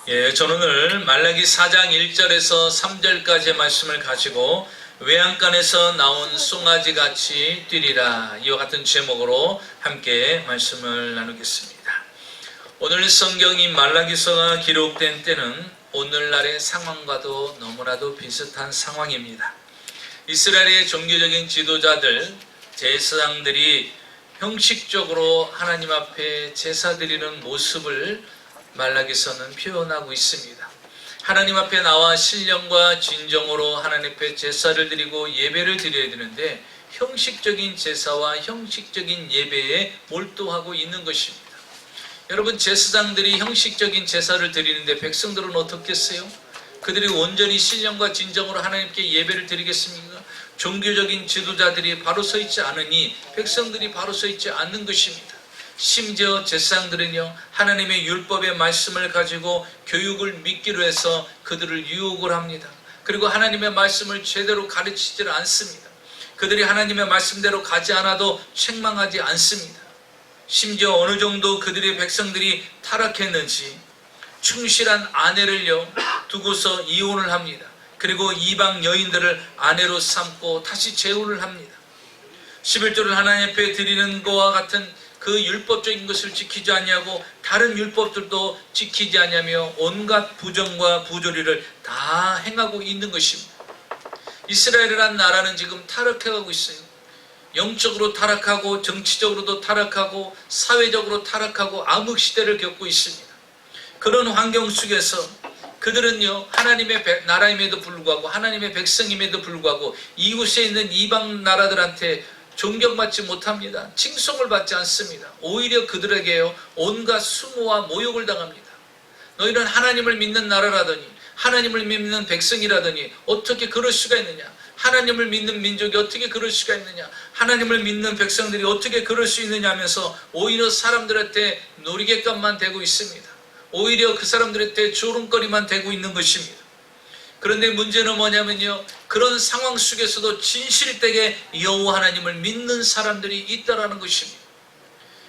예, 저는 오늘 말라기 4장 1절에서 3절까지의 말씀을 가지고 외양간에서 나온 송아지같이 뛰리라, 이와 같은 제목으로 함께 말씀을 나누겠습니다. 오늘 성경인 말라기서가 기록된 때는 오늘날의 상황과도 너무나도 비슷한 상황입니다. 이스라엘의 종교적인 지도자들, 제사장들이 형식적으로 하나님 앞에 제사 드리는 모습을 말라기서는 표현하고 있습니다. 하나님 앞에 나와 신령과 진정으로 하나님 앞에 제사를 드리고 예배를 드려야 되는데 형식적인 제사와 형식적인 예배에 몰두하고 있는 것입니다. 여러분, 제사장들이 형식적인 제사를 드리는데 백성들은 어떻겠어요? 그들이 온전히 신령과 진정으로 하나님께 예배를 드리겠습니까? 종교적인 지도자들이 바로 서 있지 않으니 백성들이 바로 서 있지 않는 것입니다. 심지어 제사장들은요, 하나님의 율법의 말씀을 가지고 교육을 믿기로 해서 그들을 유혹을 합니다. 그리고 하나님의 말씀을 제대로 가르치지 않습니다. 그들이 하나님의 말씀대로 가지 않아도 책망하지 않습니다. 심지어 어느 정도 그들의 백성들이 타락했는지 충실한 아내를요 두고서 이혼을 합니다. 그리고 이방 여인들을 아내로 삼고 다시 재혼을 합니다. 11조를 하나님 앞에 드리는 것과 같은 그 율법적인 것을 지키지 않냐고 다른 율법들도 지키지 않냐며 온갖 부정과 부조리를 다 행하고 있는 것입니다. 이스라엘이라는 나라는 지금 타락해가고 있어요. 영적으로 타락하고 정치적으로도 타락하고 사회적으로 타락하고 암흑시대를 겪고 있습니다. 그런 환경 속에서 그들은요, 하나님의 나라임에도 불구하고 하나님의 백성임에도 불구하고 이곳에 있는 이방 나라들한테 존경받지 못합니다. 칭송을 받지 않습니다. 오히려 그들에게요 온갖 수모와 모욕을 당합니다. 너희는 하나님을 믿는 나라라더니, 하나님을 믿는 백성이라더니 어떻게 그럴 수가 있느냐? 하나님을 믿는 민족이 어떻게 그럴 수가 있느냐? 하나님을 믿는 백성들이 어떻게 그럴 수 있느냐 하면서 오히려 사람들한테 놀이개감만 되고 있습니다. 오히려 그 사람들한테 조롱거리만 되고 있는 것입니다. 그런데 문제는 뭐냐면요, 그런 상황 속에서도 진실되게 여호와 하나님을 믿는 사람들이 있다라는 것입니다.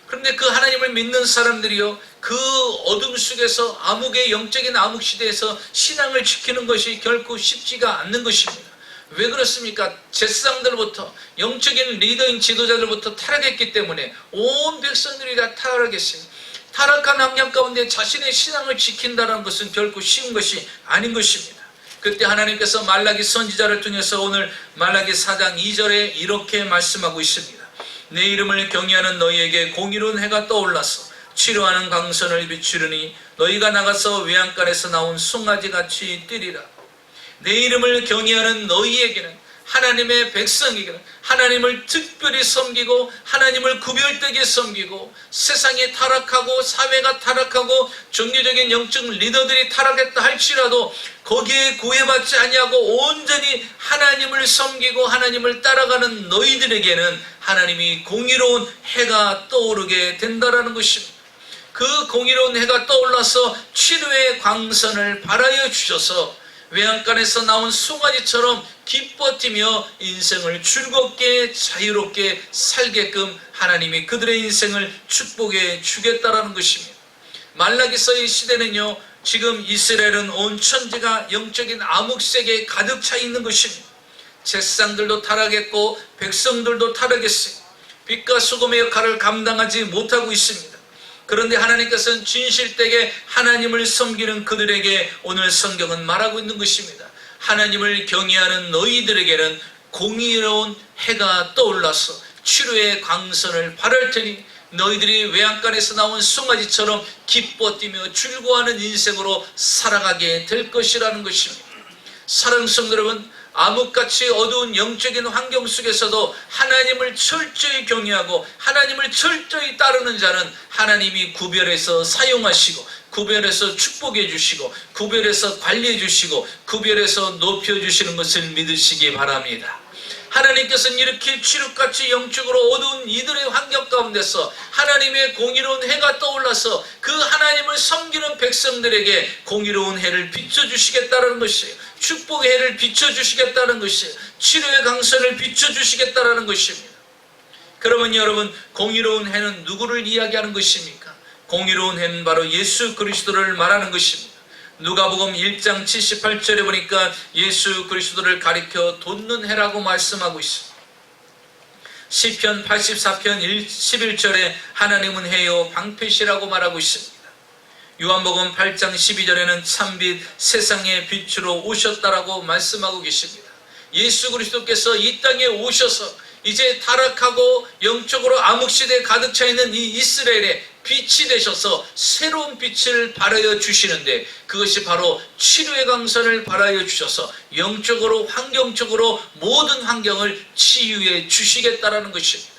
그런데 그 하나님을 믿는 사람들이요, 그 어둠 속에서 암흑의 영적인 암흑 시대에서 신앙을 지키는 것이 결코 쉽지가 않는 것입니다. 왜 그렇습니까? 제사장들부터 영적인 리더인 지도자들부터 타락했기 때문에 온 백성들이 다 타락했습니다. 타락한 환경 가운데 자신의 신앙을 지킨다는 것은 결코 쉬운 것이 아닌 것입니다. 그때 하나님께서 말라기 선지자를 통해서 오늘 말라기 4장 2절에 이렇게 말씀하고 있습니다. 내 이름을 경외하는 너희에게 공의로운 해가 떠올라서 치료하는 강선을 비추르니 너희가 나가서 외양간에서 나온 송아지같이 뛰리라. 내 이름을 경외하는 너희에게는, 하나님의 백성에게는 하나님을 특별히 섬기고 하나님을 구별되게 섬기고 세상이 타락하고 사회가 타락하고 종교적인 영적 리더들이 타락했다 할지라도 거기에 구애받지 아니하고 온전히 하나님을 섬기고 하나님을 따라가는 너희들에게는 하나님이 공의로운 해가 떠오르게 된다라는 것입니다. 그 공의로운 해가 떠올라서 치료의 광선을 발하여 주셔서 외양간에서 나온 송아지처럼 기뻐 뛰며 인생을 즐겁게 자유롭게 살게끔 하나님이 그들의 인생을 축복해 주겠다라는 것입니다. 말라기서의 시대는요, 지금 이스라엘은 온 천지가 영적인 암흑세계에 가득 차 있는 것입니다. 제사장들도 타락했고 백성들도 타락했어요. 빛과 소금의 역할을 감당하지 못하고 있습니다. 그런데 하나님께서는 진실되게 하나님을 섬기는 그들에게 오늘 성경은 말하고 있는 것입니다. 하나님을 경외하는 너희들에게는 공의로운 해가 떠올라서 치료의 광선을 발할 테니 너희들이 외양간에서 나온 송아지처럼 기뻐 뛰며 즐거워하는 인생으로 살아가게 될 것이라는 것입니다. 사랑하는 성도 여러분, 암흑같이 어두운 영적인 환경 속에서도 하나님을 철저히 경외하고 하나님을 철저히 따르는 자는 하나님이 구별해서 사용하시고 구별해서 축복해 주시고 구별해서 관리해 주시고 구별해서 높여 주시는 것을 믿으시기 바랍니다. 하나님께서는 이렇게 칠흑같이 영적으로 어두운 이들의 환경 가운데서 하나님의 공의로운 해가 떠올라서 그 하나님을 섬기는 백성들에게 공의로운 해를 비춰주시겠다는 것이에요. 축복의 해를 비춰주시겠다는 것이에요. 치료의 강선을 비춰주시겠다는 것입니다. 그러면 여러분, 공의로운 해는 누구를 이야기하는 것입니까? 공의로운 해는 바로 예수 그리스도를 말하는 것입니다. 누가복음 1장 78절에 보니까 예수 그리스도를 가리켜 돋는 해라고 말씀하고 있습니다. 시편 84편 11절에 하나님은 해요 방패시라고 말하고 있습니다. 요한복음 8장 12절에는 참빛 세상의 빛으로 오셨다라고 말씀하고 계십니다. 예수 그리스도께서 이 땅에 오셔서 이제 타락하고 영적으로 암흑시대에 가득 차 있는 이 이스라엘에 빛이 되셔서 새로운 빛을 발하여 주시는데, 그것이 바로 치료의 강선을 발하여 주셔서 영적으로 환경적으로 모든 환경을 치유해 주시겠다라는 것입니다.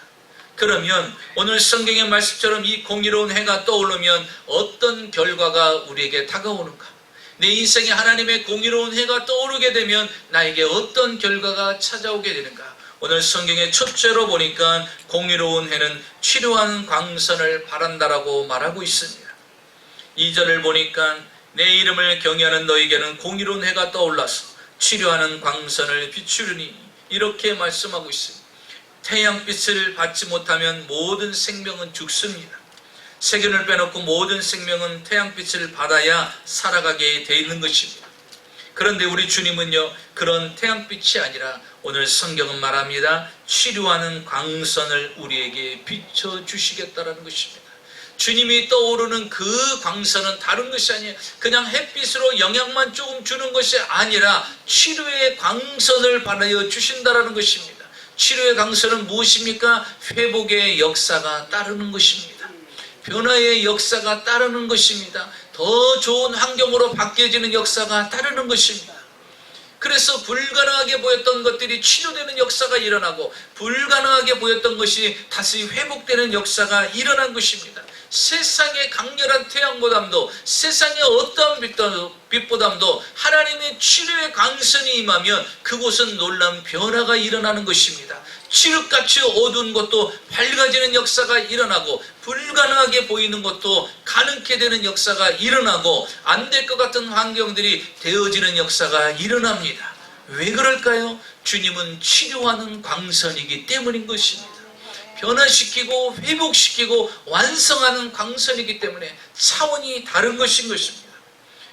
그러면 오늘 성경의 말씀처럼 이 공의로운 해가 떠오르면 어떤 결과가 우리에게 다가오는가? 내 인생에 하나님의 공의로운 해가 떠오르게 되면 나에게 어떤 결과가 찾아오게 되는가? 오늘 성경의 첫째로 보니까 공의로운 해는 치료하는 광선을 바란다라고 말하고 있습니다. 2절을 보니까 내 이름을 경외하는 너에게는 공의로운 해가 떠올라서 치료하는 광선을 비추리니, 이렇게 말씀하고 있습니다. 태양빛을 받지 못하면 모든 생명은 죽습니다. 세균을 빼놓고 모든 생명은 태양빛을 받아야 살아가게 돼 있는 것입니다. 그런데 우리 주님은요, 그런 태양빛이 아니라 오늘 성경은 말합니다. 치료하는 광선을 우리에게 비춰주시겠다라는 것입니다. 주님이 떠오르는 그 광선은 다른 것이 아니에요. 그냥 햇빛으로 영향만 조금 주는 것이 아니라 치료의 광선을 발하여 주신다라는 것입니다. 치료의 광선은 무엇입니까? 회복의 역사가 따르는 것입니다. 변화의 역사가 따르는 것입니다. 더 좋은 환경으로 바뀌어지는 역사가 따르는 것입니다. 그래서 불가능하게 보였던 것들이 치료되는 역사가 일어나고, 불가능하게 보였던 것이 다시 회복되는 역사가 일어난 것입니다. 세상의 강렬한 태양보담도, 세상의 어떠한 빛보담도 하나님의 치료의 광선이 임하면 그곳은 놀라운 변화가 일어나는 것입니다. 칠흑같이 어두운 것도 밝아지는 역사가 일어나고, 불가능하게 보이는 것도 가능케 되는 역사가 일어나고, 안 될 것 같은 환경들이 되어지는 역사가 일어납니다. 왜 그럴까요? 주님은 치료하는 광선이기 때문인 것입니다. 변화시키고 회복시키고 완성하는 광선이기 때문에 차원이 다른 것인 것입니다.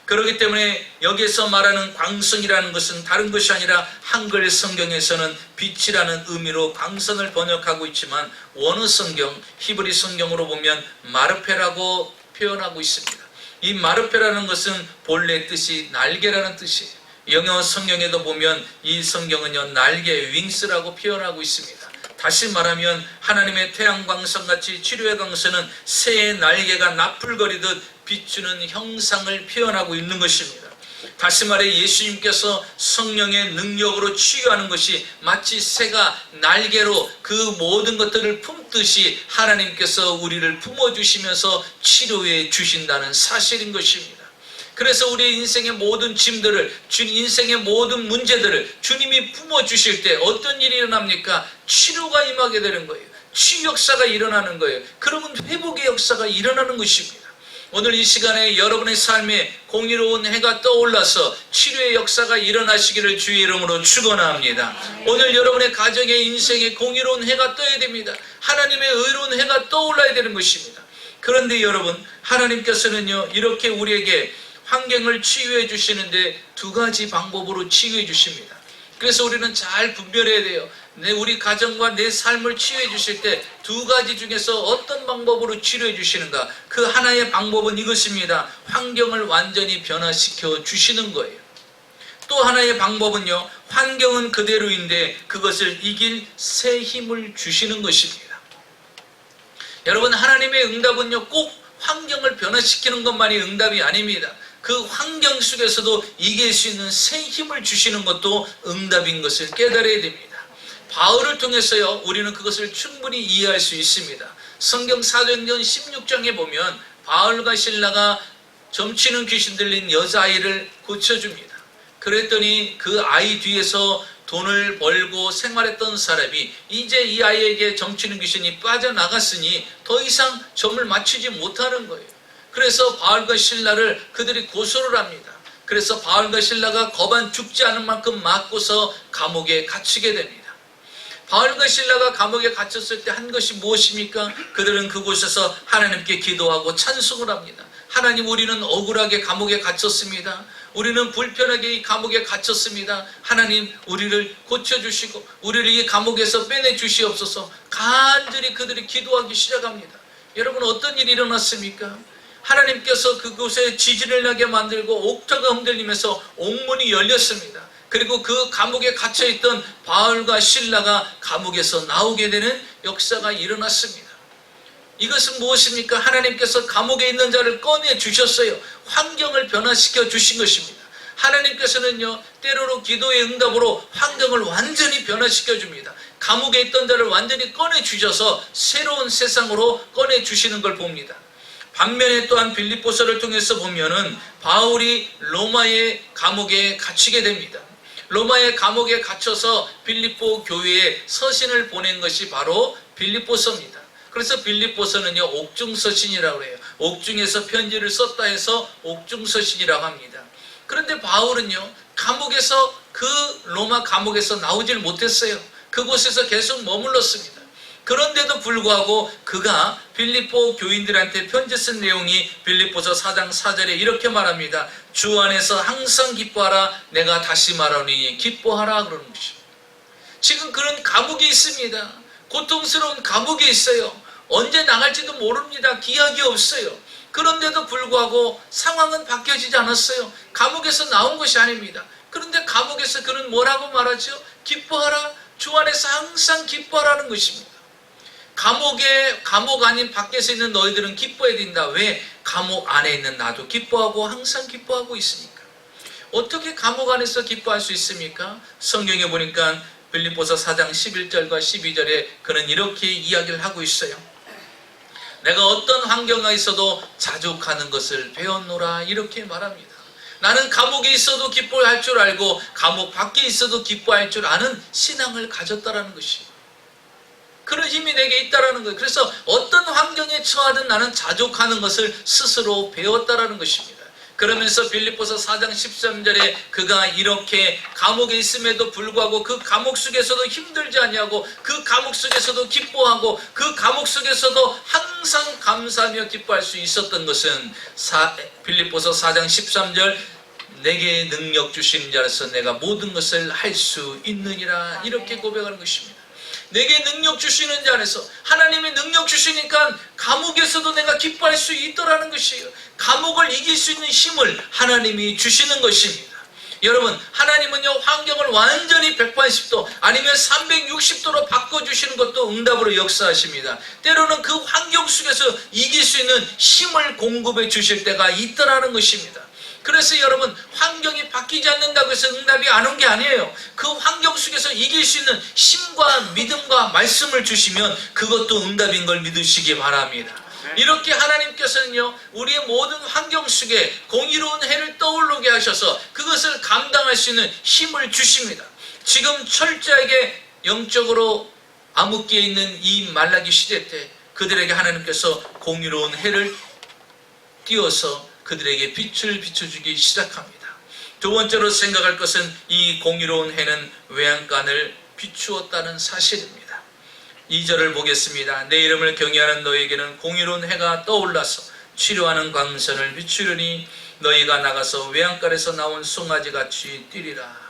그렇기 때문에 여기에서 말하는 광선이라는 것은 다른 것이 아니라 한글 성경에서는 빛이라는 의미로 광선을 번역하고 있지만, 원어 성경, 히브리 성경으로 보면 마르페라고 표현하고 있습니다. 이 마르페라는 것은 본래 뜻이 날개라는 뜻이에요. 영어 성경에도 보면 이 성경은요, 날개, 윙스라고 표현하고 있습니다. 다시 말하면 하나님의 태양광선같이 치료의 광선은 새의 날개가 나풀거리듯 비추는 형상을 표현하고 있는 것입니다. 다시 말해 예수님께서 성령의 능력으로 치유하는 것이 마치 새가 날개로 그 모든 것들을 품듯이 하나님께서 우리를 품어주시면서 치료해 주신다는 사실인 것입니다. 그래서 우리의 인생의 모든 짐들을, 인생의 모든 문제들을 주님이 품어주실 때 어떤 일이 일어납니까? 치료가 임하게 되는 거예요. 치유 역사가 일어나는 거예요. 그러면 회복의 역사가 일어나는 것입니다. 오늘 이 시간에 여러분의 삶에 공의로운 해가 떠올라서 치료의 역사가 일어나시기를 주의 이름으로 축원합니다. 오늘 여러분의 가정의 인생에 공의로운 해가 떠야 됩니다. 하나님의 의로운 해가 떠올라야 되는 것입니다. 그런데 여러분, 하나님께서는요, 이렇게 우리에게 환경을 치유해 주시는데 두 가지 방법으로 치유해 주십니다. 그래서 우리는 잘 분별해야 돼요. 우리 가정과 내 삶을 치유해 주실 때 두 가지 중에서 어떤 방법으로 치료해 주시는가? 그 하나의 방법은 이것입니다. 환경을 완전히 변화시켜 주시는 거예요. 또 하나의 방법은요, 환경은 그대로인데 그것을 이길 새 힘을 주시는 것입니다. 여러분, 하나님의 응답은요, 꼭 환경을 변화시키는 것만이 응답이 아닙니다. 그 환경 속에서도 이길 수 있는 새 힘을 주시는 것도 응답인 것을 깨달아야 됩니다. 바울을 통해서요, 우리는 그것을 충분히 이해할 수 있습니다. 성경 사도행전 16장에 보면 바울과 실라가 점치는 귀신 들린 여자아이를 고쳐줍니다. 그랬더니 그 아이 뒤에서 돈을 벌고 생활했던 사람이 이제 이 아이에게 점치는 귀신이 빠져나갔으니 더 이상 점을 맞추지 못하는 거예요. 그래서 바울과 실라를 그들이 고소를 합니다. 그래서 바울과 실라가 거반 죽지 않은 만큼 맞고서 감옥에 갇히게 됩니다. 바울과 실라가 감옥에 갇혔을 때 한 것이 무엇입니까? 그들은 그곳에서 하나님께 기도하고 찬송을 합니다. 하나님, 우리는 억울하게 감옥에 갇혔습니다. 우리는 불편하게 이 감옥에 갇혔습니다. 하나님, 우리를 고쳐주시고 우리를 이 감옥에서 빼내주시옵소서. 간절히 그들이 기도하기 시작합니다. 여러분, 어떤 일이 일어났습니까? 하나님께서 그곳에 지진을 나게 만들고 옥토가 흔들리면서 옥문이 열렸습니다. 그리고 그 감옥에 갇혀있던 바울과 실라가 감옥에서 나오게 되는 역사가 일어났습니다. 이것은 무엇입니까? 하나님께서 감옥에 있는 자를 꺼내 주셨어요. 환경을 변화시켜 주신 것입니다. 하나님께서는요, 때로는 기도의 응답으로 환경을 완전히 변화시켜 줍니다. 감옥에 있던 자를 완전히 꺼내 주셔서 새로운 세상으로 꺼내 주시는 걸 봅니다. 반면에 또한 빌립보서를 통해서 보면은 바울이 로마의 감옥에 갇히게 됩니다. 로마의 감옥에 갇혀서 빌립보 교회에 서신을 보낸 것이 바로 빌립보서입니다. 그래서 빌립보서는요, 옥중서신이라고 해요. 옥중에서 편지를 썼다 해서 옥중서신이라고 합니다. 그런데 바울은요, 감옥에서, 그 로마 감옥에서 나오질 못했어요. 그곳에서 계속 머물렀습니다. 그런데도 불구하고 그가 빌립보 교인들한테 편지 쓴 내용이 빌립보서 4장 4절에 이렇게 말합니다. 주 안에서 항상 기뻐하라. 내가 다시 말하노니 기뻐하라. 그러는 것입니다. 지금 그런 감옥에 있습니다. 고통스러운 감옥에 있어요. 언제 나갈지도 모릅니다. 기약이 없어요. 그런데도 불구하고 상황은 바뀌어지지 않았어요. 감옥에서 나온 것이 아닙니다. 그런데 감옥에서 그는 뭐라고 말하죠? 기뻐하라. 주 안에서 항상 기뻐하라는 것입니다. 감옥 아닌 밖에서 있는 너희들은 기뻐해야 된다. 왜? 감옥 안에 있는 나도 기뻐하고 항상 기뻐하고 있으니까. 어떻게 감옥 안에서 기뻐할 수 있습니까? 성경에 보니까 빌립보서 4장 11절과 12절에 그는 이렇게 이야기를 하고 있어요. 내가 어떤 환경에 있어도 자족하는 것을 배웠노라. 이렇게 말합니다. 나는 감옥에 있어도 기뻐할 줄 알고 감옥 밖에 있어도 기뻐할 줄 아는 신앙을 가졌다라는 것이에요. 그런 힘이 내게 있다라는 거예요. 그래서 어떤 환경에 처하든 나는 자족하는 것을 스스로 배웠다라는 것입니다. 그러면서 빌립보서 4장 13절에 그가 이렇게 감옥에 있음에도 불구하고 그 감옥 속에서도 힘들지 않냐고, 그 감옥 속에서도 기뻐하고 그 감옥 속에서도 항상 감사하며 기뻐할 수 있었던 것은 빌립보서 4장 13절 내게 능력 주시는 자로서 내가 모든 것을 할 수 있느니라. 이렇게 고백하는 것입니다. 내게 능력 주시는 자 안에서 하나님의 능력 주시니까 감옥에서도 내가 기뻐할 수 있더라는 것이에요. 감옥을 이길 수 있는 힘을 하나님이 주시는 것입니다. 여러분, 하나님은요, 환경을 완전히 180도 아니면 360도로 바꿔주시는 것도 응답으로 역사하십니다. 때로는 그 환경 속에서 이길 수 있는 힘을 공급해 주실 때가 있더라는 것입니다. 그래서 여러분, 환경이 바뀌지 않는다고 해서 응답이 안 온 게 아니에요. 그 환경 속에서 이길 수 있는 힘과 믿음과 말씀을 주시면 그것도 응답인 걸 믿으시기 바랍니다. 이렇게 하나님께서는요, 우리의 모든 환경 속에 공의로운 해를 떠오르게 하셔서 그것을 감당할 수 있는 힘을 주십니다. 지금 철저하게 영적으로 암흑기에 있는 이 말라기 시대 때 그들에게 하나님께서 공의로운 해를 띄워서 그들에게 빛을 비춰주기 시작합니다. 두 번째로 생각할 것은 이 공의로운 해는 외양간을 비추었다는 사실입니다. 2절을 보겠습니다. 내 이름을 경외하는 너에게는 공의로운 해가 떠올라서 치료하는 광선을 비추려니 너희가 나가서 외양간에서 나온 송아지같이 뛰리라.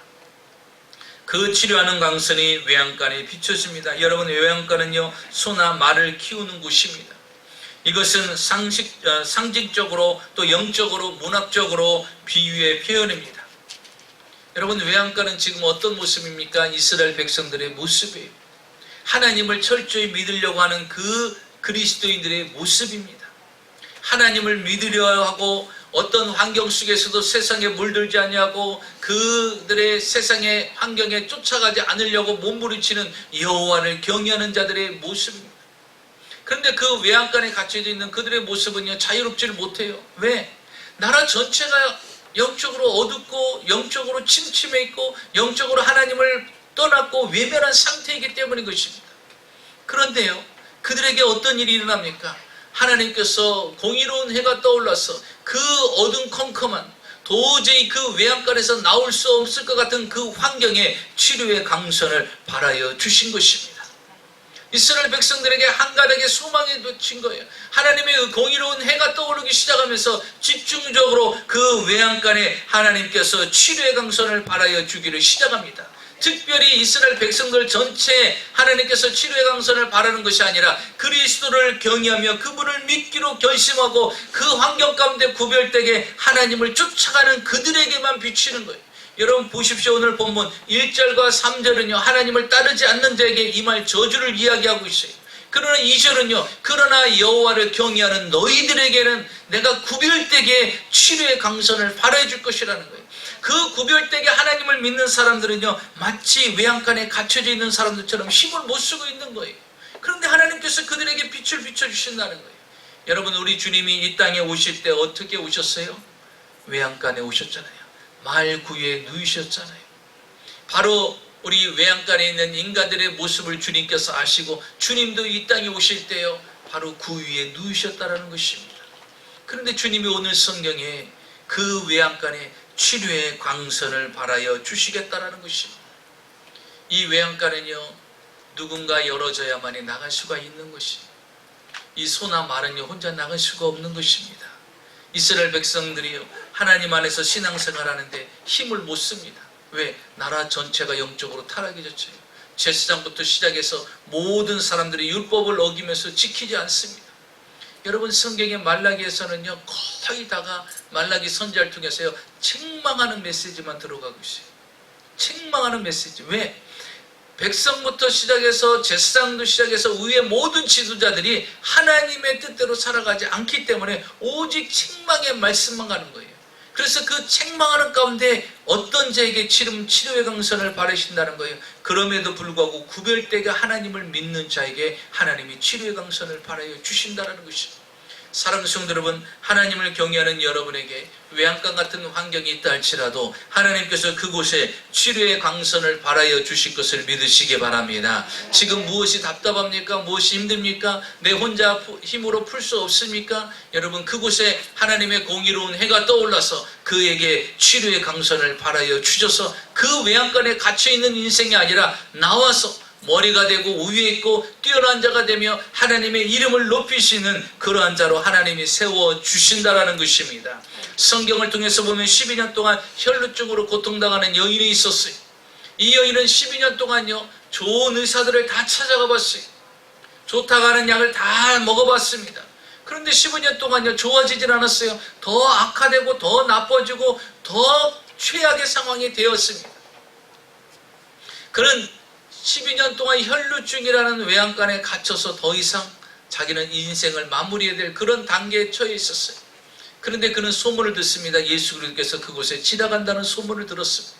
그 치료하는 광선이 외양간에 비춰집니다. 여러분, 외양간은요, 소나 말을 키우는 곳입니다. 이것은 상징적으로 또 영적으로 문학적으로 비유의 표현입니다. 여러분, 외양간은 지금 어떤 모습입니까? 이스라엘 백성들의 모습이에요. 하나님을 철저히 믿으려고 하는 그 그리스도인들의 모습입니다. 하나님을 믿으려 하고 어떤 환경 속에서도 세상에 물들지 않냐고 그들의 세상의 환경에 쫓아가지 않으려고 몸부림치는 여호와를 경외하는 자들의 모습입니다. 그런데 그 외양간에 갇혀져 있는 그들의 모습은요, 자유롭지를 못해요. 왜? 나라 전체가 영적으로 어둡고 영적으로 침침해 있고 영적으로 하나님을 떠났고 외면한 상태이기 때문인 것입니다. 그런데요, 그들에게 어떤 일이 일어납니까? 하나님께서 공의로운 해가 떠올라서 그 어둠컴컴한 도저히 그 외양간에서 나올 수 없을 것 같은 그 환경에 치료의 강선을 발하여 주신 것입니다. 이스라엘 백성들에게 한가닥의 소망이 놓친 거예요. 하나님의 공의로운 해가 떠오르기 시작하면서 집중적으로 그 외양간에 하나님께서 치료의 강선을 발하여 주기를 시작합니다. 특별히 이스라엘 백성들 전체에 하나님께서 치료의 강선을 바라는 것이 아니라 그리스도를 경외하며 그분을 믿기로 결심하고 그 환경 가운데 구별되게 하나님을 쫓아가는 그들에게만 비치는 거예요. 여러분 보십시오. 오늘 본문 1절과 3절은요 하나님을 따르지 않는 자에게 임할 저주를 이야기하고 있어요. 그러나 2절은요 그러나 여호와를 경외하는 너희들에게는 내가 구별되게 치료의 강선을 발하여 줄 것이라는 거예요. 그 구별되게 하나님을 믿는 사람들은요 마치 외양간에 갇혀져 있는 사람들처럼 힘을 못 쓰고 있는 거예요. 그런데 하나님께서 그들에게 빛을 비춰주신다는 거예요. 여러분 우리 주님이 이 땅에 오실 때 어떻게 오셨어요? 외양간에 오셨잖아요. 말 구유에 누이셨잖아요. 바로 우리 외양간에 있는 인간들의 모습을 주님께서 아시고 주님도 이 땅에 오실 때요 바로 구유에 누이셨다라는 것입니다. 그런데 주님이 오늘 성경에 그 외양간에 치료의 광선을 발하여 주시겠다라는 것입니다. 이 외양간은요 누군가 열어줘야만이 나갈 수가 있는 것입니다. 이 소나 말은요 혼자 나갈 수가 없는 것입니다. 이스라엘 백성들이요 하나님 안에서 신앙생활하는데 힘을 못 씁니다. 왜? 나라 전체가 영적으로 타락이 졌어요. 제사장부터 시작해서 모든 사람들이 율법을 어기면서 지키지 않습니다. 여러분 성경의 말라기에서는요 거의 다가 말라기 선지자를 통해서요 책망하는 메시지만 들어가고 있어요. 책망하는 메시지. 왜? 백성부터 시작해서 제사장도 시작해서 위의 모든 지도자들이 하나님의 뜻대로 살아가지 않기 때문에 오직 책망의 말씀만 가는 거예요. 그래서 그 책망하는 가운데 어떤 자에게 치료의 강선을 바라신다는 거예요. 그럼에도 불구하고 구별되게 하나님을 믿는 자에게 하나님이 치료의 강선을 바라여 주신다는 것입니다. 사랑하는 성도 여러분, 하나님을 경외하는 여러분에게 외양간 같은 환경이 있다 할지라도 하나님께서 그곳에 치료의 강선을 발하여 주실 것을 믿으시기 바랍니다. 지금 무엇이 답답합니까? 무엇이 힘듭니까? 내 혼자 힘으로 풀 수 없습니까? 여러분 그곳에 하나님의 공의로운 해가 떠올라서 그에게 치료의 강선을 발하여 주셔서 그 외양간에 갇혀있는 인생이 아니라 나와서 머리가 되고 위에 있고 뛰어난 자가 되며 하나님의 이름을 높이시는 그러한 자로 하나님이 세워주신다라는 것입니다. 성경을 통해서 보면 12년 동안 혈루증으로 고통당하는 여인이 있었어요. 이 여인은 12년 동안요 좋은 의사들을 다 찾아가 봤어요. 좋다고 하는 약을 다 먹어봤습니다. 그런데 15년 동안요 좋아지질 않았어요. 더 악화되고 더 나빠지고 더 최악의 상황이 되었습니다. 그런 12년 동안 혈루증이라는 외양간에 갇혀서 더 이상 자기는 인생을 마무리해야 될 그런 단계에 처해 있었어요. 그런데 그는 소문을 듣습니다. 예수 그리스도께서 그곳에 지나간다는 소문을 들었습니다.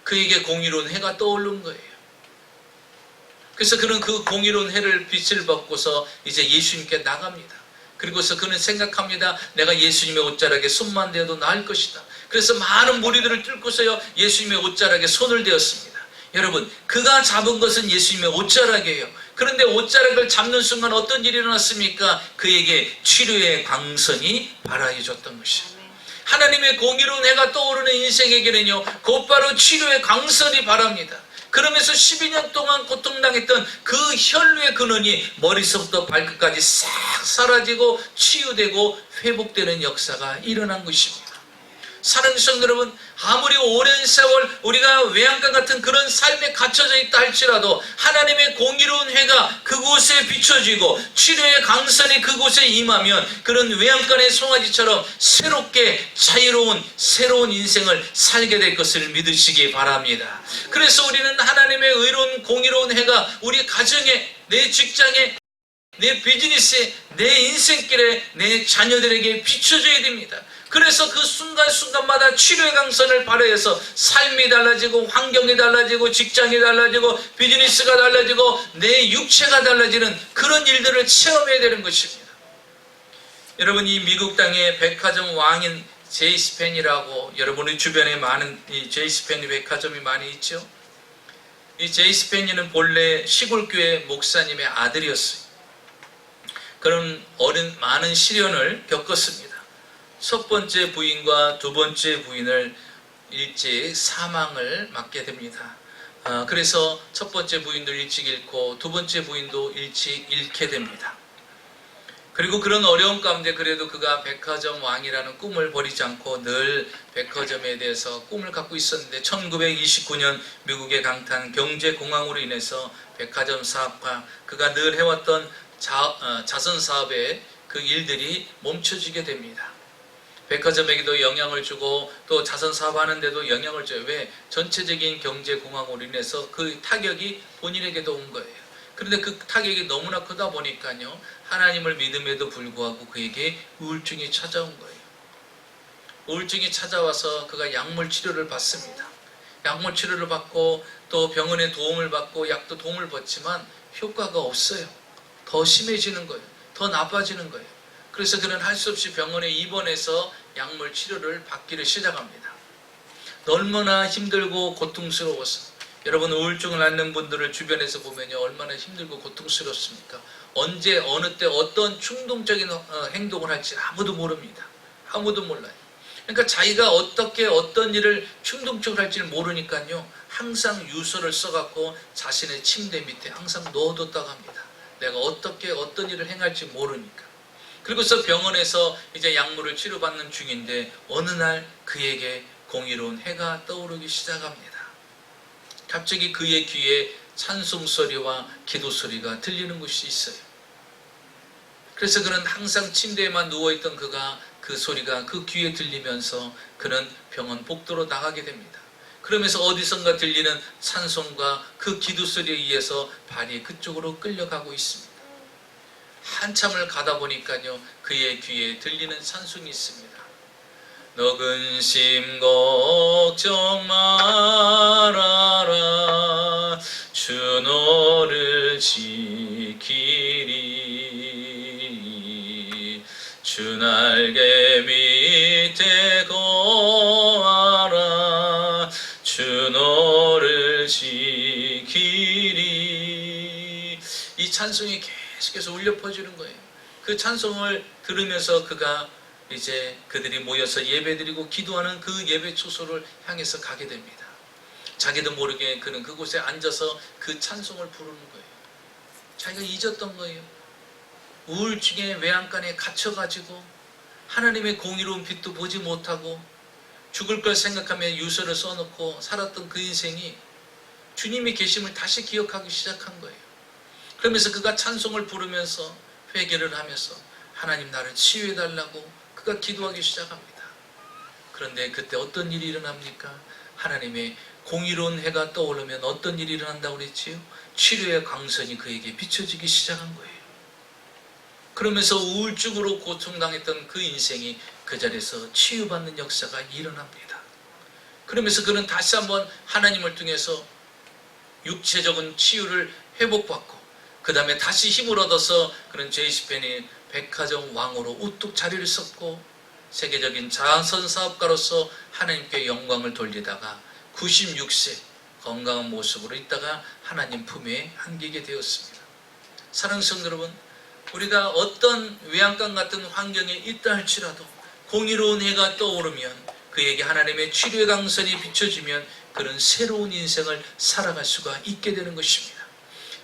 그에게 공의로운 해가 떠오른 거예요. 그래서 그는 그 공의로운 해를 빛을 받고서 이제 예수님께 나갑니다. 그리고서 그는 생각합니다. 내가 예수님의 옷자락에 손만 대어도 나을 것이다. 그래서 많은 무리들을 뚫고서요 예수님의 옷자락에 손을 대었습니다. 여러분 그가 잡은 것은 예수님의 옷자락이에요. 그런데 옷자락을 잡는 순간 어떤 일이 일어났습니까? 그에게 치료의 광선이 발하여졌던 것입니다. 하나님의 공의로운 해가 떠오르는 인생에게는요 곧바로 치료의 광선이 발합니다. 그러면서 12년 동안 고통당했던 그 혈루의 근원이 머리서부터 발끝까지 싹 사라지고 치유되고 회복되는 역사가 일어난 것입니다. 사랑하는 성도 여러분, 아무리 오랜 세월 우리가 외양간 같은 그런 삶에 갇혀져 있다 할지라도 하나님의 공의로운 해가 그곳에 비춰지고 치료의 강선이 그곳에 임하면 그런 외양간의 송아지처럼 새롭게 자유로운 새로운 인생을 살게 될 것을 믿으시기 바랍니다. 그래서 우리는 하나님의 의로운 공의로운 해가 우리 가정에, 내 직장에, 내 비즈니스에, 내 인생길에, 내 자녀들에게 비춰져야 됩니다. 그래서 그 순간순간마다 치료의 강선을 발휘해서 삶이 달라지고 환경이 달라지고 직장이 달라지고 비즈니스가 달라지고 내 육체가 달라지는 그런 일들을 체험해야 되는 것입니다. 여러분 이 미국 땅의 백화점 왕인 제이스펜이라고 여러분의 주변에 많은 이 제이스펜 백화점이 많이 있죠. 이 제이스펜이는 본래 시골교회 목사님의 아들이었어요. 그런 많은 시련을 겪었습니다. 첫 번째 부인과 두 번째 부인을 일찍 사망을 맞게 됩니다. 그래서 첫 번째 부인도 일찍 잃고 두 번째 부인도 일찍 잃게 됩니다. 그리고 그런 어려움 가운데 그래도 그가 백화점 왕이라는 꿈을 버리지 않고 늘 백화점에 대해서 꿈을 갖고 있었는데 1929년 미국의 강탄 경제공황으로 인해서 백화점 사업과 그가 늘 해왔던 자선 사업의 그 일들이 멈춰지게 됩니다. 백화점에게도 영향을 주고 또 자선 사업하는데도 영향을 줘요. 왜? 전체적인 경제공황으로 인해서 그 타격이 본인에게도 온 거예요. 그런데 그 타격이 너무나 크다 보니까요, 하나님을 믿음에도 불구하고 그에게 우울증이 찾아온 거예요. 우울증이 찾아와서 그가 약물 치료를 받습니다. 약물 치료를 받고 또 병원의 도움을 받고 약도 도움을 받지만 효과가 없어요. 더 심해지는 거예요. 더 나빠지는 거예요. 그래서 그는 할 수 없이 병원에 입원해서 약물 치료를 받기를 시작합니다. 얼마나 힘들고 고통스러워서, 여러분 우울증을 앓는 분들을 주변에서 보면요, 얼마나 힘들고 고통스럽습니까? 언제 어느 때 어떤 충동적인 행동을 할지 아무도 모릅니다. 아무도 몰라요. 그러니까 자기가 어떻게 어떤 일을 충동적으로 할지를 모르니까요, 항상 유서를 써갖고 자신의 침대 밑에 항상 넣어뒀다고 합니다. 내가 어떻게 어떤 일을 행할지 모르니까. 그리고서 병원에서 이제 약물을 치료받는 중인데 어느 날 그에게 공의로운 해가 떠오르기 시작합니다. 갑자기 그의 귀에 찬송소리와 기도소리가 들리는 것이 있어요. 그래서 그는 항상 침대에만 누워있던 그가 그 소리가 그 귀에 들리면서 그는 병원 복도로 나가게 됩니다. 그러면서 어디선가 들리는 찬송과 그 기도소리에 의해서 발이 그쪽으로 끌려가고 있습니다. 한참을 가다 보니까요, 그의 귀에 들리는 찬송이 있습니다. 너 근심 걱정 말아라, 주 너를 지키리. 주 날개 밑에 거하라, 주 너를 지키리. 이 찬송이 계속해서 울려 퍼지는 거예요. 그 찬송을 들으면서 그가 이제 그들이 모여서 예배드리고 기도하는 그 예배 초소를 향해서 가게 됩니다. 자기도 모르게 그는 그곳에 앉아서 그 찬송을 부르는 거예요. 자기가 잊었던 거예요. 우울증의 외양간에 갇혀가지고 하나님의 공의로운 빛도 보지 못하고 죽을 걸 생각하며 유서를 써놓고 살았던 그 인생이 주님의 계심을 다시 기억하기 시작한 거예요. 그러면서 그가 찬송을 부르면서 회개를 하면서 하나님 나를 치유해달라고 그가 기도하기 시작합니다. 그런데 그때 어떤 일이 일어납니까? 하나님의 공의로운 해가 떠오르면 어떤 일이 일어난다고 그랬지요? 치료의 광선이 그에게 비춰지기 시작한 거예요. 그러면서 우울증으로 고통당했던 그 인생이 그 자리에서 치유받는 역사가 일어납니다. 그러면서 그는 다시 한번 하나님을 통해서 육체적인 치유를 회복받고 그 다음에 다시 힘을 얻어서 그는 제이시펜이 백화점 왕으로 우뚝 자리를 섰고 세계적인 자선 사업가로서 하나님께 영광을 돌리다가 96세 건강한 모습으로 있다가 하나님 품에 안기게 되었습니다. 사랑하는 성도 여러분, 우리가 어떤 외양간 같은 환경에 있다 할지라도 공의로운 해가 떠오르면 그에게 하나님의 치료의 강선이 비춰지면 그는 새로운 인생을 살아갈 수가 있게 되는 것입니다.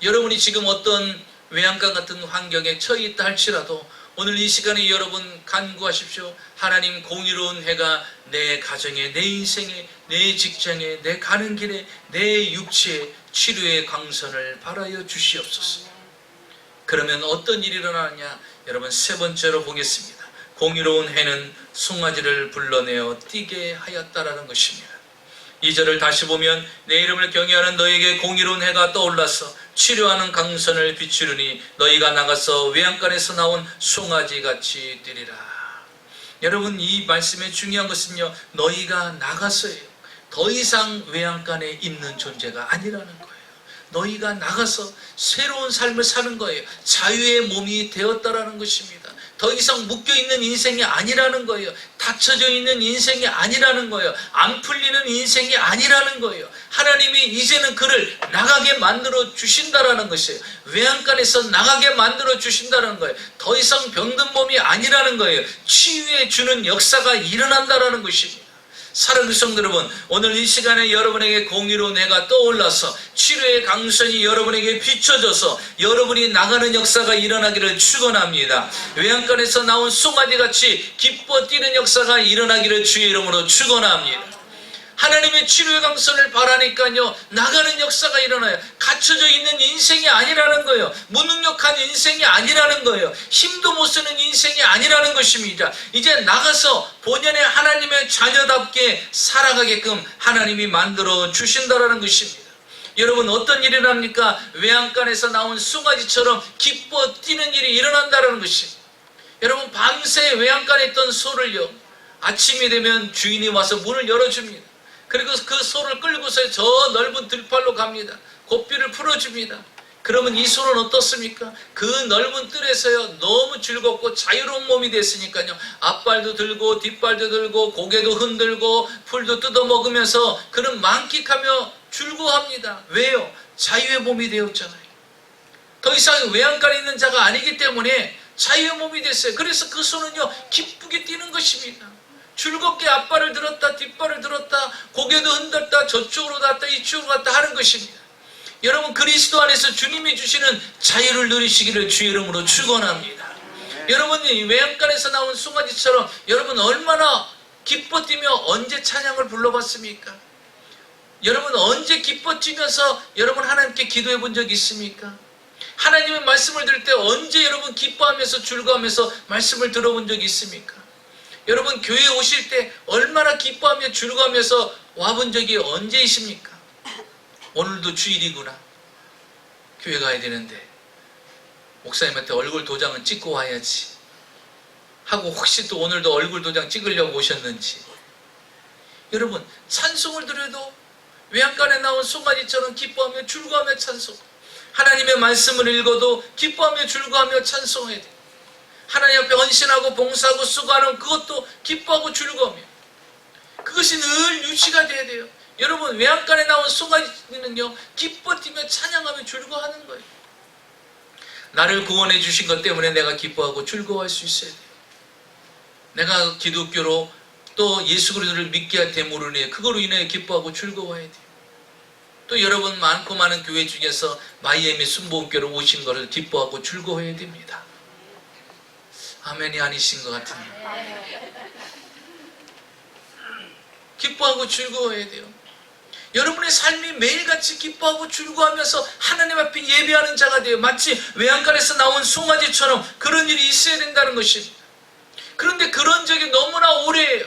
여러분이 지금 어떤 외양간 같은 환경에 처해 있다 할지라도 오늘 이 시간에 여러분 간구하십시오. 하나님 공의로운 해가 내 가정에, 내 인생에, 내 직장에, 내 가는 길에, 내 육체에 치료의 광선을 발하여 주시옵소서. 그러면 어떤 일이 일어나느냐? 여러분 세 번째로 보겠습니다. 공의로운 해는 송아지를 불러내어 뛰게 하였다라는 것입니다. 2절을 다시 보면 내 이름을 경외하는 너에게 공의로운 해가 떠올라서 치료하는 강선을 비추르니 너희가 나가서 외양간에서 나온 송아지같이 뛰리라. 여러분 이 말씀의 중요한 것은요, 너희가 나가서예요. 더 이상 외양간에 있는 존재가 아니라는 거예요. 너희가 나가서 새로운 삶을 사는 거예요. 자유의 몸이 되었다라는 것입니다. 더 이상 묶여있는 인생이 아니라는 거예요. 닫혀져 있는 인생이 아니라는 거예요. 안 풀리는 인생이 아니라는 거예요. 하나님이 이제는 그를 나가게 만들어 주신다라는 것이에요. 외양간에서 나가게 만들어 주신다는 거예요. 더 이상 병든 몸이 아니라는 거예요. 치유해 주는 역사가 일어난다라는 것입니다. 사랑하는 성도 여러분, 오늘 이 시간에 여러분에게 공의로 내가 떠올라서 치료의 강선이 여러분에게 비춰져서 여러분이 나가는 역사가 일어나기를 축원합니다. 외양간에서 나온 송아지같이 기뻐 뛰는 역사가 일어나기를 주의 이름으로 축원합니다. 하나님의 치료의 강선을 바라니까요, 나가는 역사가 일어나요. 갇혀져 있는 인생이 아니라는 거예요. 무능력한 인생이 아니라는 거예요. 힘도 못 쓰는 인생이 아니라는 것입니다. 이제 나가서 본연의 하나님의 자녀답게 살아가게끔 하나님이 만들어 주신다라는 것입니다. 여러분, 어떤 일이 납니까? 외양간에서 나온 송아지처럼 기뻐 뛰는 일이 일어난다는 것입니다. 여러분, 밤새 외양간에 있던 소를요, 아침이 되면 주인이 와서 문을 열어줍니다. 그리고 그 소를 끌고서 저 넓은 들판로 갑니다. 고삐를 풀어줍니다. 그러면 이 소는 어떻습니까? 그 넓은 뜰에서요, 너무 즐겁고 자유로운 몸이 됐으니까요, 앞발도 들고 뒷발도 들고 고개도 흔들고 풀도 뜯어먹으면서 그는 만끽하며 즐거워합니다. 왜요? 자유의 몸이 되었잖아요. 더 이상 외양간에 있는 자가 아니기 때문에 자유의 몸이 됐어요. 그래서 그 소는요, 기쁘게 뛰는 것입니다. 즐겁게 앞발을 들었다 뒷발을 들었다 고개도 흔들다 저쪽으로 갔다 이쪽으로 갔다 하는 것입니다. 여러분, 그리스도 안에서 주님이 주시는 자유를 누리시기를 주의 이름으로 축원합니다. 여러분이 외양간에서 나온 송아지처럼 여러분 얼마나 기뻐 뛰며 언제 찬양을 불러봤습니까? 여러분 언제 기뻐 뛰면서 여러분 하나님께 기도해 본 적이 있습니까? 하나님의 말씀을 들을 때 언제 여러분 기뻐하면서 즐거워하면서 말씀을 들어본 적이 있습니까? 여러분 교회에 오실 때 얼마나 기뻐하며 즐거워하면서 와본 적이 언제이십니까? 오늘도 주일이구나. 교회 가야 되는데 목사님한테 얼굴 도장은 찍고 와야지 하고 혹시 또 오늘도 얼굴 도장 찍으려고 오셨는지. 여러분 찬송을 드려도 외양간에 나온 송아지처럼 기뻐하며 즐거워하며 찬송, 하나님의 말씀을 읽어도 기뻐하며 즐거워하며 찬송해야 돼요. 하나님 앞에 헌신하고 봉사하고 수고하는 그것도 기뻐하고 즐거우며 그것이 늘 유지가 돼야 돼요. 여러분 외양간에 나온 송아지는요 기뻐 뛰며 찬양하며 즐거워하는 거예요. 나를 구원해 주신 것 때문에 내가 기뻐하고 즐거워할 수 있어야 돼요. 내가 기독교로 또 예수 그리스도를 믿게 됨으로 인해 그거로 인해 기뻐하고 즐거워해야 돼요. 또 여러분 많고 많은 교회 중에서 마이애미 순복음교로 오신 것을 기뻐하고 즐거워해야 됩니다. 아멘이 아니신 것 같은데 기뻐하고 즐거워해야 돼요. 여러분의 삶이 매일같이 기뻐하고 즐거워하면서 하나님 앞에 예배하는 자가 돼요. 마치 외양간에서 나온 송아지처럼 그런 일이 있어야 된다는 것입니다. 그런데 그런 적이 너무나 오래예요.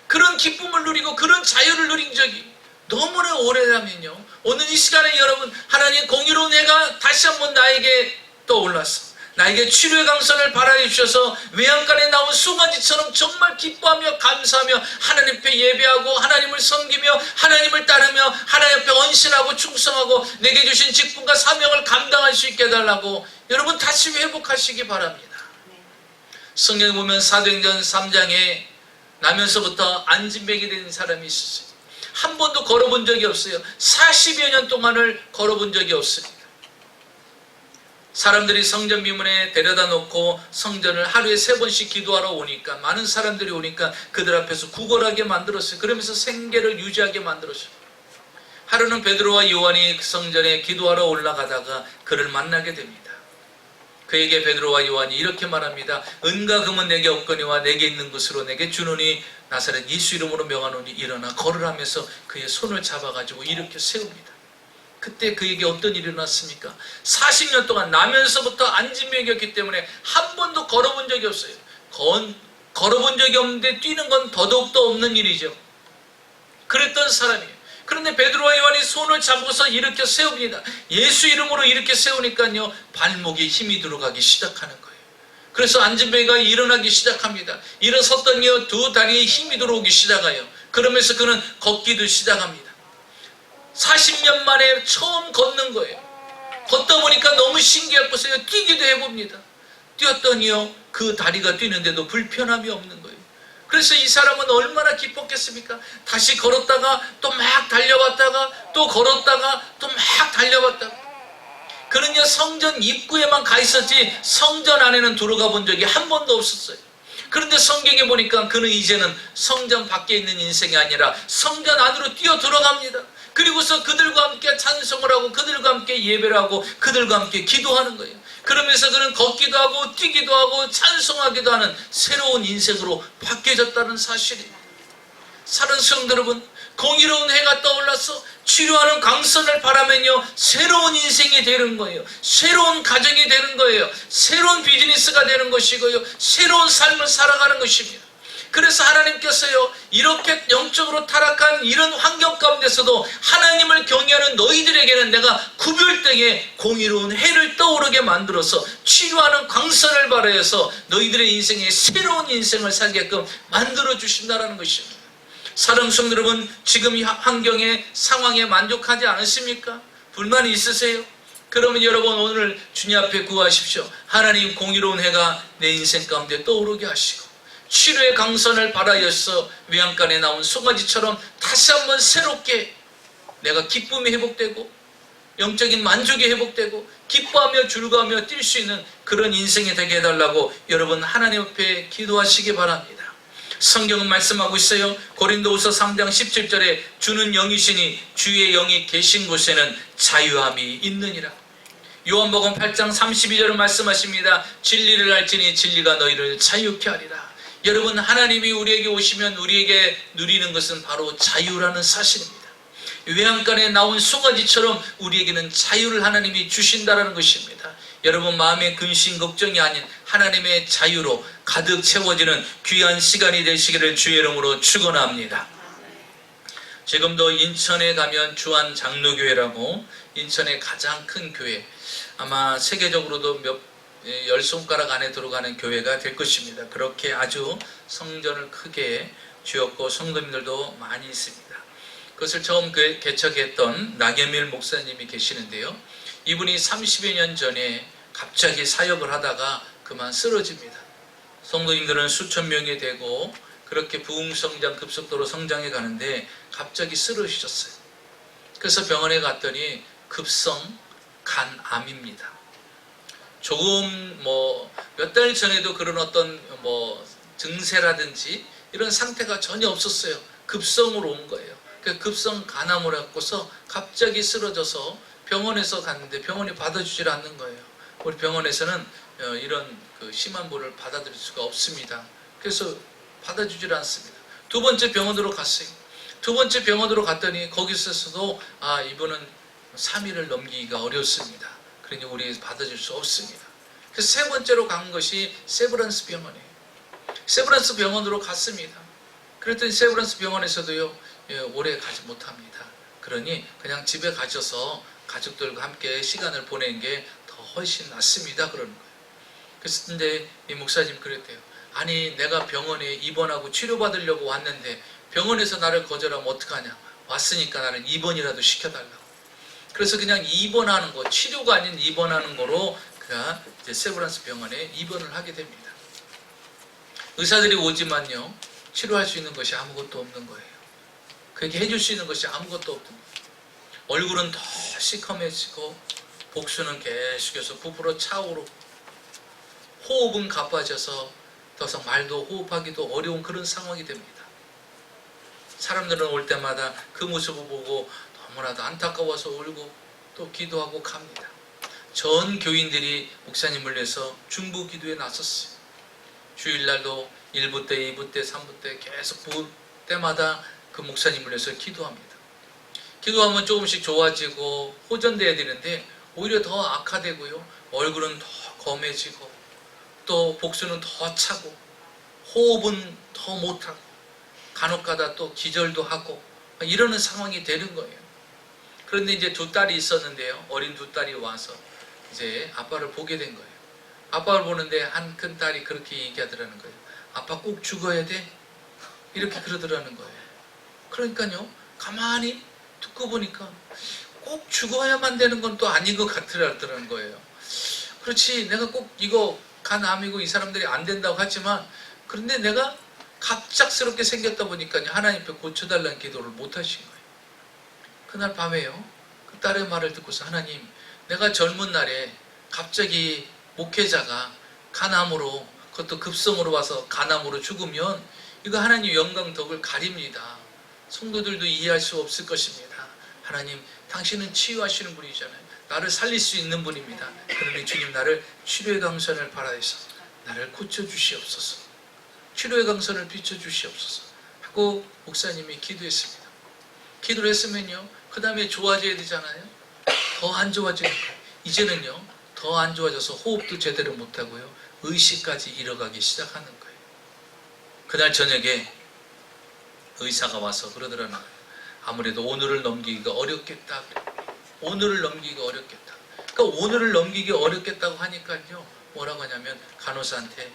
그런 기쁨을 누리고 그런 자유를 누린 적이 너무나 오래라면요, 오늘 이 시간에 여러분 하나님의 공의로 내가 다시 한번 나에게 떠올라서 나에게 치료의 강선을 발하여 주셔서 외양간에 나온 송아지처럼 정말 기뻐하며 감사하며 하나님 앞에 예배하고 하나님을 섬기며 하나님을 따르며 하나님 앞에 헌신하고 충성하고 내게 주신 직분과 사명을 감당할 수 있게 해달라고 여러분 다시 회복하시기 바랍니다. 성경에 보면 사도행전 3장에 나면서부터 안진뱅이 된 사람이 있었어요. 한 번도 걸어본 적이 없어요. 40여 년 동안을 걸어본 적이 없습니다. 사람들이 성전 미문에 데려다 놓고 성전을 하루에 3번씩 기도하러 오니까, 많은 사람들이 오니까 그들 앞에서 구걸하게 만들었어요. 그러면서 생계를 유지하게 만들었어요. 하루는 베드로와 요한이 성전에 기도하러 올라가다가 그를 만나게 됩니다. 그에게 베드로와 요한이 이렇게 말합니다. 은과 금은 내게 없거니와 내게 있는 것으로 내게 주노니 나사렛 예수 이름으로 명하노니 일어나 걸으라면서 그의 손을 잡아가지고 일으켜 세웁니다. 그때 그에게 어떤 일이 일어났습니까? 40년 동안 나면서부터 안진뱅이였기 때문에 한 번도 걸어본 적이 없어요. 걸어본 적이 없는데 뛰는 건 더더욱더 없는 일이죠. 그랬던 사람이에요. 그런데 베드로와 요한이 손을 잡고서 일으켜 세웁니다. 예수 이름으로 일으켜 세우니까요 발목에 힘이 들어가기 시작하는 거예요. 그래서 안진뱅이가 일어나기 시작합니다. 일어섰더니요 두 다리에 힘이 들어오기 시작해요. 그러면서 그는 걷기도 시작합니다. 40년 만에 처음 걷는 거예요. 걷다 보니까 너무 신기해서요 뛰기도 해봅니다. 뛰었더니요 그 다리가 뛰는데도 불편함이 없는 거예요. 그래서 이 사람은 얼마나 기뻤겠습니까? 다시 걸었다가 또 막 달려왔다가 또 걸었다가 또 막 달려왔다가. 그는요 성전 입구에만 가 있었지 성전 안에는 들어가 본 적이 한 번도 없었어요. 그런데 성경에 보니까 그는 이제는 성전 밖에 있는 인생이 아니라 성전 안으로 뛰어 들어갑니다. 그리고서 그들과 함께 찬송을 하고 그들과 함께 예배를 하고 그들과 함께 기도하는 거예요. 그러면서 그는 걷기도 하고 뛰기도 하고 찬송하기도 하는 새로운 인생으로 바뀌어졌다는 사실입니다. 사랑하는 성도 여러분, 공의로운 해가 떠올라서 치료하는 강선을 바라면요 새로운 인생이 되는 거예요. 새로운 가정이 되는 거예요. 새로운 비즈니스가 되는 것이고요. 새로운 삶을 살아가는 것입니다. 그래서 하나님께서요 이렇게 영적으로 타락한 이런 환경 가운데서도 하나님을 경외하는 너희들에게는 내가 구별되게 공의로운 해를 떠오르게 만들어서 치료하는 광선을 발하여서 너희들의 인생에 새로운 인생을 살게끔 만들어 주신다는 것입니다. 사랑하는 성도 여러분, 지금 이 환경에 상황에 만족하지 않으십니까? 불만이 있으세요? 그러면 여러분 오늘 주님 앞에 구하십시오. 하나님 공의로운 해가 내 인생 가운데 떠오르게 하시고 치료의 강선을 발하여서 외양간에 나온 송아지처럼 다시 한번 새롭게 내가 기쁨이 회복되고 영적인 만족이 회복되고 기뻐하며 즐거워하며 뛸 수 있는 그런 인생이 되게 해달라고 여러분 하나님 앞에 기도하시기 바랍니다. 성경은 말씀하고 있어요. 고린도후서 3장 17절에 주는 영이시니 주의 영이 계신 곳에는 자유함이 있느니라. 요한복음 8장 32절은 말씀하십니다. 진리를 알지니 진리가 너희를 자유케 하리라. 여러분 하나님이 우리에게 오시면 우리에게 누리는 것은 바로 자유라는 사실입니다. 외양간에 나온 송아지처럼 우리에게는 자유를 하나님이 주신다는 것입니다. 여러분 마음의 근심 걱정이 아닌 하나님의 자유로 가득 채워지는 귀한 시간이 되시기를 주의 이름으로 축원합니다. 지금도 인천에 가면 주한 장로교회라고 인천의 가장 큰 교회, 아마 세계적으로도 열 손가락 안에 들어가는 교회가 될 것입니다. 그렇게 아주 성전을 크게 지었고 성도님들도 많이 있습니다. 그것을 처음 개척했던 나겸일 목사님이 계시는데요. 이분이 30여 년 전에 갑자기 사역을 하다가 그만 쓰러집니다. 성도님들은 수천 명이 되고 그렇게 부흥성장 급속도로 성장해 가는데 갑자기 쓰러지셨어요. 그래서 병원에 갔더니 급성 간암입니다. 조금 몇 달 전에도 그런 어떤 증세라든지 이런 상태가 전혀 없었어요. 급성으로 온 거예요. 그 급성 간암을 갖고서 갑자기 쓰러져서 병원에서 갔는데 병원이 받아주질 않는 거예요. 우리 병원에서는 이런 심한 분을 받아들일 수가 없습니다. 그래서 받아주질 않습니다. 두 번째 병원으로 갔어요. 두 번째 병원으로 갔더니 거기서도 이분은 3일을 넘기기가 어렵습니다. 그러니 우리 받아줄 수 없습니다. 그래서 세 번째로 간 것이 세브란스 병원이에요. 세브란스 병원으로 갔습니다. 그랬더니 세브란스 병원에서도요 오래 가지 못합니다. 그러니 그냥 집에 가셔서 가족들과 함께 시간을 보내는 게 더 훨씬 낫습니다. 그러는 거예요. 그래서 근데 이 목사님 그랬대요. 아니 내가 병원에 입원하고 치료받으려고 왔는데 병원에서 나를 거절하면 어떡하냐. 왔으니까 나는 입원이라도 시켜달라고. 그래서 그냥 입원하는 거, 치료가 아닌 입원하는 거로 그가 이제 세브란스 병원에 입원을 하게 됩니다. 의사들이 오지만요 치료할 수 있는 것이 아무것도 없는 거예요. 그렇게 해줄 수 있는 것이 아무것도 없는 거예요. 얼굴은 더 시커매지고 복수는 계속해서 부풀어 차오르고 호흡은 가빠져서 더 이상 말도 호흡하기도 어려운 그런 상황이 됩니다. 사람들은 올 때마다 그 모습을 보고 너무나도 안타까워서 울고 또 기도하고 갑니다. 전 교인들이 목사님을 위해서 중보 기도에 나섰어요. 주일날도 1부 때, 2부 때, 3부 때 계속 볼 때마다 그 목사님을 위해서 기도합니다. 기도하면 조금씩 좋아지고 호전돼야 되는데 오히려 더 악화되고요. 얼굴은 더 검해지고 또 복수는 더 차고 호흡은 더 못하고 간혹가다 또 기절도 하고 이러는 상황이 되는 거예요. 그런데 이제 두 딸이 있었는데요. 어린 두 딸이 와서 이제 아빠를 보게 된 거예요. 아빠를 보는데 한 큰 딸이 그렇게 얘기하더라는 거예요. 아빠 꼭 죽어야 돼? 이렇게 그러더라는 거예요. 그러니까요. 가만히 듣고 보니까 꼭 죽어야만 되는 건 또 아닌 것 같더라는 거예요. 그렇지 내가 꼭 이거 간암이고 이 사람들이 안 된다고 하지만, 그런데 내가 갑작스럽게 생겼다 보니까 하나님 앞에 고쳐달라는 기도를 못 하신 거예요. 그날 밤에요, 그 딸의 말을 듣고서, 하나님, 내가 젊은 날에 갑자기 목회자가 간암으로, 그것도 급성으로 와서 간암으로 죽으면 이거 하나님 영광 덕을 가립니다. 성도들도 이해할 수 없을 것입니다. 하나님, 당신은 치유하시는 분이잖아요. 나를 살릴 수 있는 분입니다. 그러니 주님, 나를 치료의 강선을 바라여서 나를 고쳐주시옵소서, 치료의 강선을 비춰주시옵소서 하고 목사님이 기도했습니다. 기도를 했으면요, 그 다음에 좋아져야 되잖아요. 더 안 좋아지는 거예요. 이제는요, 더 안 좋아져서 호흡도 제대로 못하고요, 의식까지 잃어가기 시작하는 거예요. 그날 저녁에 의사가 와서 그러더라는 거예요. 아무래도 오늘을 넘기기가 어렵겠다. 오늘을 넘기기가 어렵겠다. 그러니까 오늘을 넘기기 어렵겠다고 하니까요, 뭐라고 하냐면 간호사한테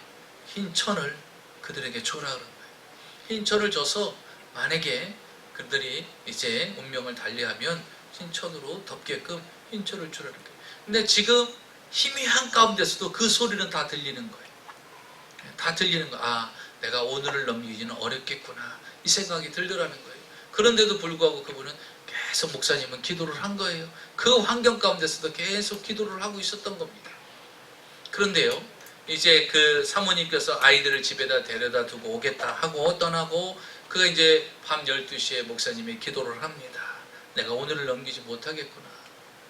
흰 천을 그들에게 줘라 그런 거예요. 흰 천을 줘서 만약에 그들이 이제 운명을 달리하면 흰 천으로 덮게끔 흰 천을 주라는 거예요. 근데 지금 희미한 가운데서도 그 소리는 다 들리는 거예요. 다 들리는 거예요. 아, 내가 오늘을 넘기기는 어렵겠구나, 이 생각이 들더라는 거예요. 그런데도 불구하고 그분은 계속, 목사님은 기도를 한 거예요. 그 환경 가운데서도 계속 기도를 하고 있었던 겁니다. 그런데요, 이제 그 사모님께서 아이들을 집에다 데려다 두고 오겠다 하고 떠나고, 그가 이제 밤 12시에 목사님이 기도를 합니다. 내가 오늘을 넘기지 못하겠구나.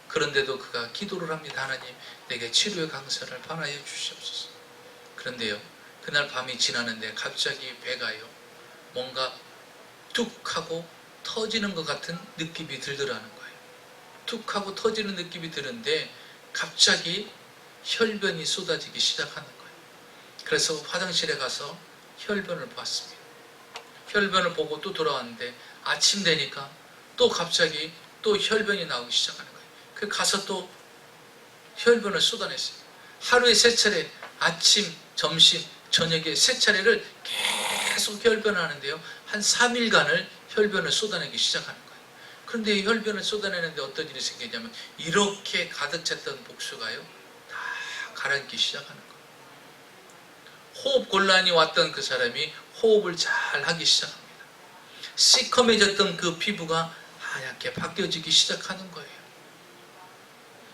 그런데도 그가 기도를 합니다. 하나님, 내게 치료의 강선을 발하여 주시옵소서. 그런데요, 그날 밤이 지나는데 갑자기 배가요, 뭔가 툭 하고 터지는 것 같은 느낌이 들더라는 거예요. 툭 하고 터지는 느낌이 드는데 갑자기 혈변이 쏟아지기 시작하는 거예요. 그래서 화장실에 가서 혈변을 봤습니다. 혈변을 보고 또 돌아왔는데 아침 되니까 또 갑자기 또 혈변이 나오기 시작하는 거예요. 그 가서 또 혈변을 쏟아냈어요. 하루에 3차례, 아침, 점심, 저녁에 3차례를 계속 혈변을 하는데요, 한 3일간을 혈변을 쏟아내기 시작하는 거예요. 그런데 이 혈변을 쏟아내는데 어떤 일이 생기냐면, 이렇게 가득 찼던 복수가요, 다 가라앉기 시작하는 거예요. 호흡 곤란이 왔던 그 사람이 호흡을 잘 하기 시작합니다. 시커매졌던 그 피부가 하얗게 바뀌어지기 시작하는 거예요.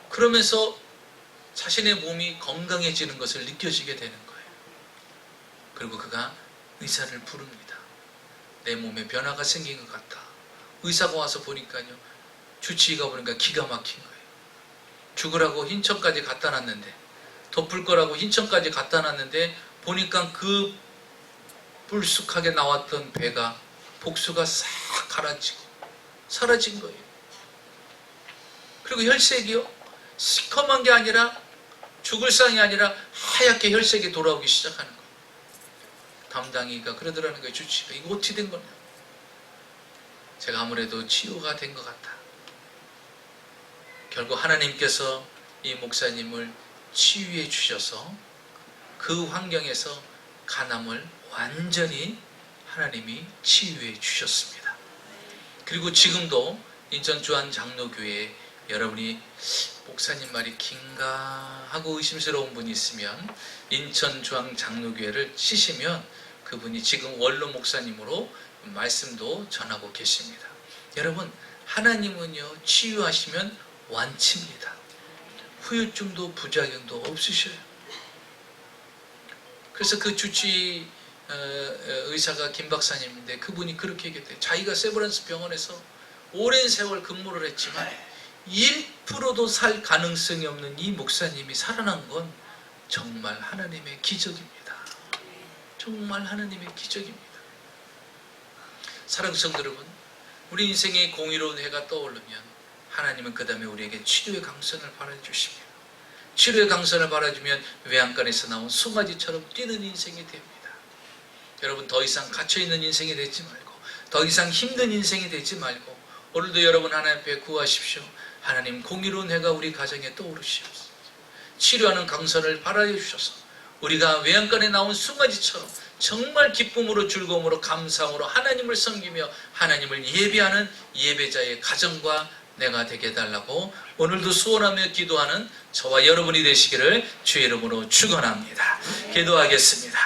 그러면서 자신의 몸이 건강해지는 것을 느껴지게 되는 거예요. 그리고 그가 의사를 부릅니다. 내 몸에 변화가 생긴 것 같다. 의사가 와서 보니까요, 주치의가 보니까 기가 막힌 거예요. 죽으라고 흰천까지 갖다 놨는데, 덮을 거라고 흰천까지 갖다 놨는데, 보니까 그 불쑥하게 나왔던 배가, 복수가 싹 가라앉히고 사라진 거예요. 그리고 혈색이요, 시커먼 게 아니라, 죽을 상이 아니라 하얗게 혈색이 돌아오기 시작하는 거예요. 담당이가 그러더라는 거예요. 주치의가, 이거 어떻게 된 거냐. 제가 아무래도 치유가 된 것 같다. 결국 하나님께서 이 목사님을 치유해 주셔서 그 환경에서 간암을 완전히 하나님이 치유해 주셨습니다. 그리고 지금도 인천 주한 장로교회에 여러분이 목사님 말이 긴가 하고 의심스러운 분이 있으면 인천 주한 장로교회를 치시면 그분이 지금 원로 목사님으로 말씀도 전하고 계십니다. 여러분, 하나님은요, 치유하시면 완치입니다. 후유증도 부작용도 없으셔요. 그래서 그 주치의 의사가 김 박사님인데, 그분이 그렇게 얘기했대요. 자기가 세브란스 병원에서 오랜 세월 근무를 했지만 1%도 살 가능성이 없는 이 목사님이 살아난 건 정말 하나님의 기적입니다. 정말 하나님의 기적입니다. 사랑하는 성도 여러분, 우리 인생에 공의로운 해가 떠오르면 하나님은 그 다음에 우리에게 치료의 강선을 바라주십니다. 치료의 강선을 바라주면 외양간에서 나온 송아지처럼 뛰는 인생이 됩니다. 여러분, 더 이상 갇혀있는 인생이 되지 말고, 더 이상 힘든 인생이 되지 말고, 오늘도 여러분 하나님 앞에 구하십시오. 하나님, 공의로운 해가 우리 가정에 떠오르시옵소서. 치료하는 강선을 바라여 주셔서 우리가 외양간에 나온 송아지처럼 정말 기쁨으로, 즐거움으로, 감사함으로 하나님을 섬기며 하나님을 예배하는 예배자의 가정과 내가 되게 해달라고 오늘도 소원하며 기도하는 저와 여러분이 되시기를 주의 이름으로 축원합니다. 기도하겠습니다.